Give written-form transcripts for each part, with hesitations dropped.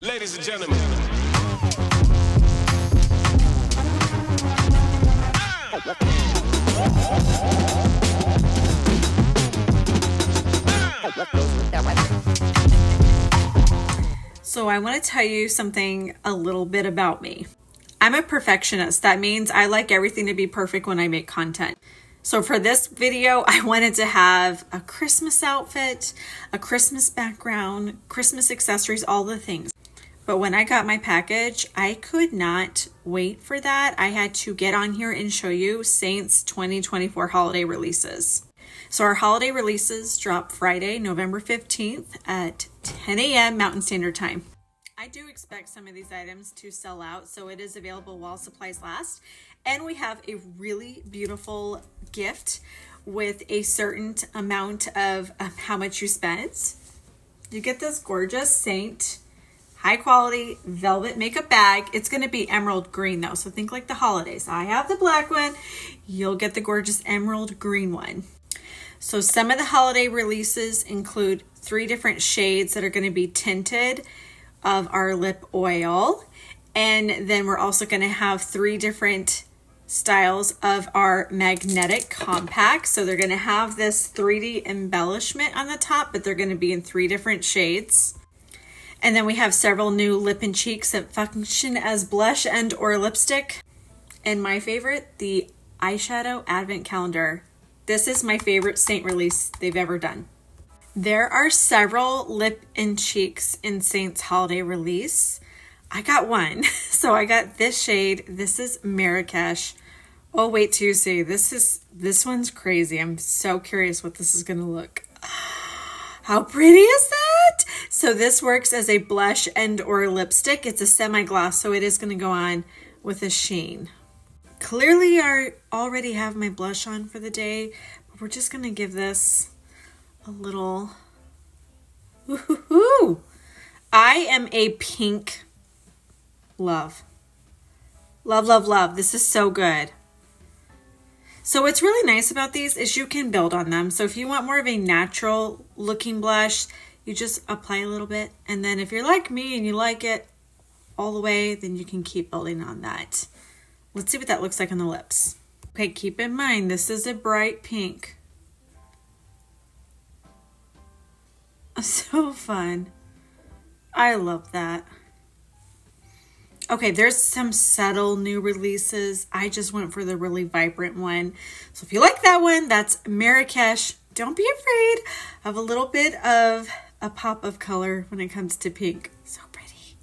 Ladies and gentlemen. So I want to tell you something a little bit about me. I'm a perfectionist. That means I like everything to be perfect when I make content. So for this video, I wanted to have a Christmas outfit, a Christmas background, Christmas accessories, all the things. But when I got my package, I could not wait for that. I had to get on here and show you Seint's 2024 holiday releases. So our holiday releases drop Friday, November 15th at 10 a.m. Mountain Standard Time. I do expect some of these items to sell out, so it is available while supplies last. And we have a really beautiful gift with a certain amount of how much you spent. You get this gorgeous Seint high quality velvet makeup bag. It's going to be emerald green though, so think like the holidays. I have the black one. You'll get the gorgeous emerald green one. So some of the holiday releases include 3 different shades that are going to be tinted of our lip oil. And then we're also going to have 3 different styles of our magnetic compact. So they're going to have this 3D embellishment on the top, but they're going to be in 3 different shades. And then we have several new lip and cheeks that function as blush and or lipstick. And my favorite, the Eyeshadow Advent Calendar. This is my favorite Seint release they've ever done. There are several lip and cheeks in Seint's holiday release. I got one. So I got this shade. This is Marrakesh. Oh, wait till you see. This one's crazy. I'm so curious what this is going to look. How pretty is that? So this works as a blush and or lipstick. It's a semi-gloss, so it is going to go on with a sheen. Clearly I already have my blush on for the day, but we're just going to give this a little... Woohoo! I am a pink love. Love, love, love. This is so good. So what's really nice about these is you can build on them. So if you want more of a natural looking blush, you just apply a little bit. And then if you're like me and you like it all the way, then you can keep building on that. Let's see what that looks like on the lips. Okay, keep in mind, this is a bright pink. So fun. I love that. Okay, there's some subtle new releases. I just went for the really vibrant one. So if you like that one, that's Marrakesh. Don't be afraid of a little bit of a pop of color when it comes to pink. So pretty.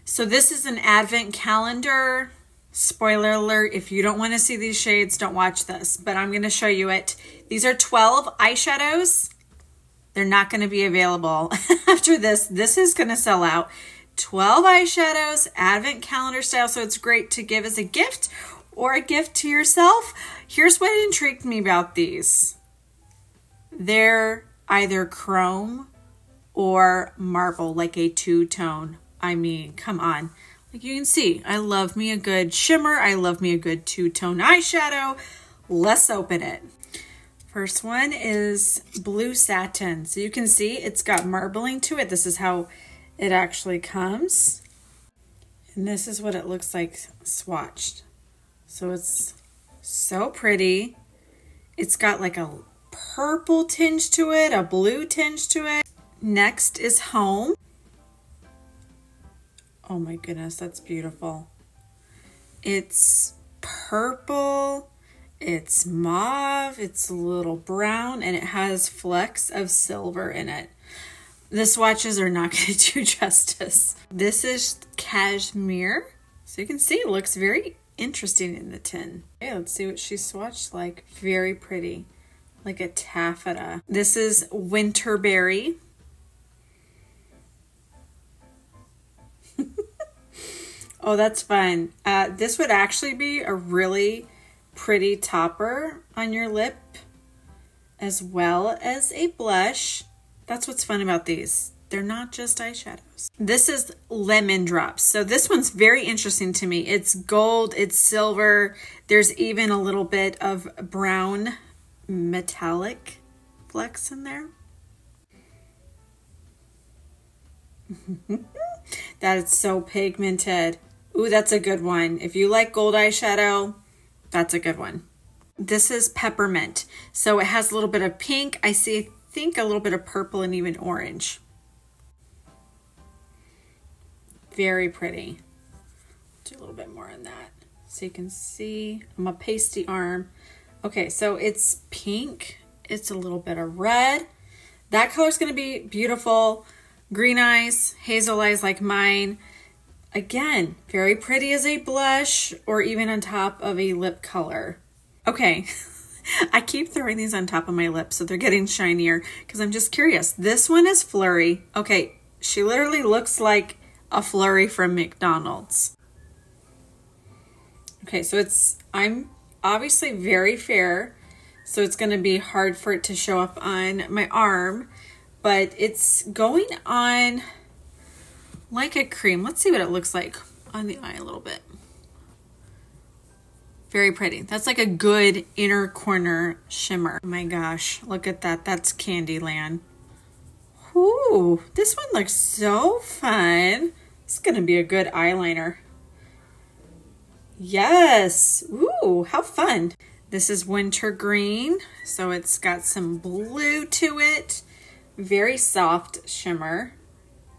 So this is an advent calendar. Spoiler alert, if you don't want to see these shades, don't watch this. But I'm going to show you it. These are 12 eyeshadows. They're not going to be available after this. This is going to sell out. 12 eyeshadows, advent calendar style, so it's great to give as a gift or a gift to yourself. Here's what intrigued me about these. They're either chrome or marble, like a 2-tone. I mean, come on. Like you can see, I love me a good shimmer. I love me a good 2-tone eyeshadow. Let's open it. First one is blue satin. So you can see it's got marbling to it. This is how it actually comes, and this is what it looks like swatched. So it's so pretty. It's got like a purple tinge to it, a blue tinge to it. Next is Home. Oh my goodness, that's beautiful. It's purple, it's mauve, it's a little brown, and it has flecks of silver in it. The swatches are not going to do justice. This is Cashmere. So you can see it looks very interesting in the tin. Okay, let's see what she swatched like. Very pretty. Like a taffeta. This is Winterberry. Oh, that's fun. This would actually be a really pretty topper on your lip as well as a blush. That's what's fun about these. They're not just eyeshadows. This is Lemon Drops. So this one's very interesting to me. It's gold, it's silver. There's even a little bit of brown metallic flecks in there. That is so pigmented. Ooh, that's a good one. If you like gold eyeshadow, that's a good one. This is peppermint. So it has a little bit of pink. I think a little bit of purple and even orange. Very pretty. Do a little bit more on that so you can see. I'm a pasty arm. Okay, so it's pink. It's a little bit of red. That color is going to be beautiful. Green eyes, hazel eyes like mine. Again, very pretty as a blush or even on top of a lip color. Okay, I keep throwing these on top of my lips so they're getting shinier because I'm just curious. This one is Flurry. Okay, she literally looks like a Flurry from McDonald's. Okay, so I'm obviously very fair, so it's going to be hard for it to show up on my arm, but it's going on like a cream. Let's see what it looks like on the eye a little bit. Very pretty. That's like a good inner corner shimmer. Oh my gosh, look at that. That's Candyland. Ooh, this one looks so fun. It's going to be a good eyeliner. Yes. Ooh, how fun. This is wintergreen, so it's got some blue to it. Very soft shimmer.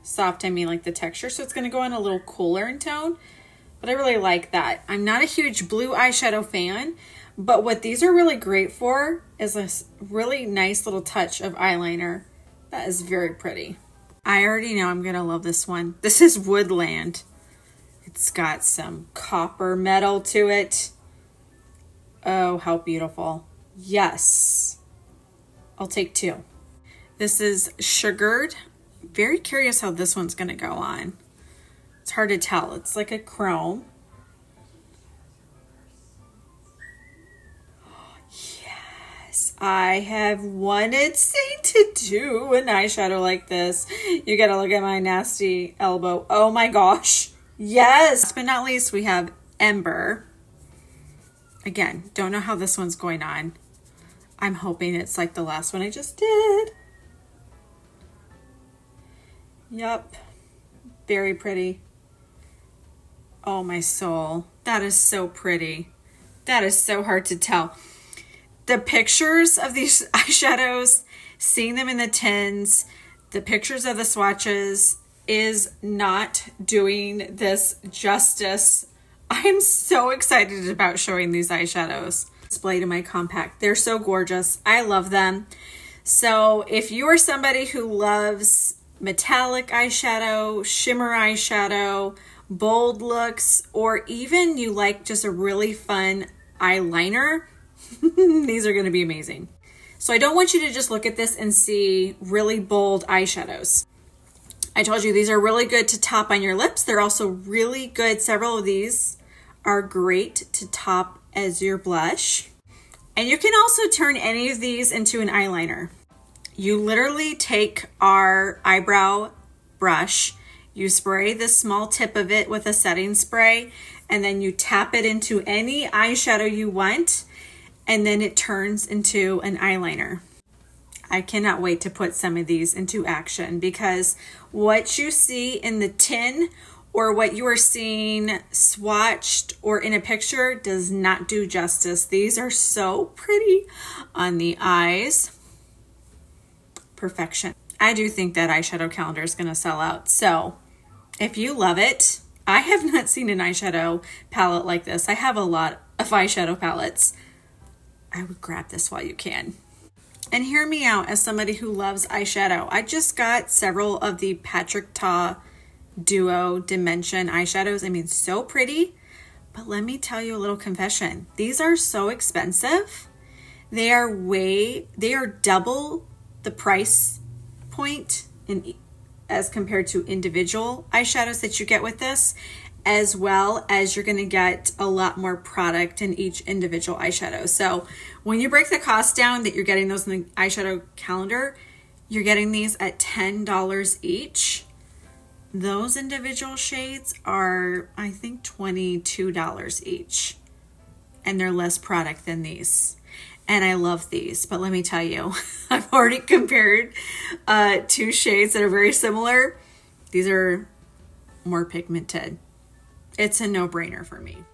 Soft, I mean like the texture, so it's going to go on a little cooler in tone, but I really like that. I'm not a huge blue eyeshadow fan, but what these are really great for is a really nice little touch of eyeliner. That is very pretty. I already know I'm going to love this one. This is Woodland. It's got some copper metal to it. Oh, how beautiful. Yes. I'll take two. This is Sugared. Very curious how this one's going to go on. It's hard to tell. It's like a chrome. Yes. I have wanted Seint to do an eyeshadow like this. You got to look at my nasty elbow. Oh my gosh. Yes. Last but not least, we have Ember. Again, don't know how this one's going on. I'm hoping it's like the last one I just did. Yep. Very pretty. Oh, my soul. That is so pretty. That is so hard to tell. The pictures of these eyeshadows, seeing them in the tins, the pictures of the swatches is not doing this justice. I'm so excited about showing these eyeshadows. Display to my compact. They're so gorgeous. I love them. So if you are somebody who loves metallic eyeshadow, shimmer eyeshadow, bold looks, or even you like just a really fun eyeliner, these are going to be amazing. So I don't want you to just look at this and see really bold eyeshadows. I told you these are really good to top on your lips. They're also really good. Several of these are great to top as your blush. And you can also turn any of these into an eyeliner. You literally take our eyebrow brush, you spray the small tip of it with a setting spray, and then you tap it into any eyeshadow you want, and then it turns into an eyeliner. I cannot wait to put some of these into action because what you see in the tin or what you are seeing swatched or in a picture does not do justice. These are so pretty on the eyes. Perfection. I do think that eyeshadow calendar is going to sell out. So if you love it, I have not seen an eyeshadow palette like this. I have a lot of eyeshadow palettes. I would grab this while you can. And hear me out as somebody who loves eyeshadow. I just got several of the Patrick Ta Duo Dimension eyeshadows. I mean, so pretty. But let me tell you a little confession. These are so expensive. They are double the price point as compared to individual eyeshadows that you get with this, as well as you're going to get a lot more product in each individual eyeshadow. So when you break the cost down that you're getting those in the eyeshadow calendar, you're getting these at $10 each. Those individual shades are, I think, $22 each, and they're less product than these. And I love these, but let me tell you, I've already compared two shades that are very similar. These are more pigmented. It's a no-brainer for me.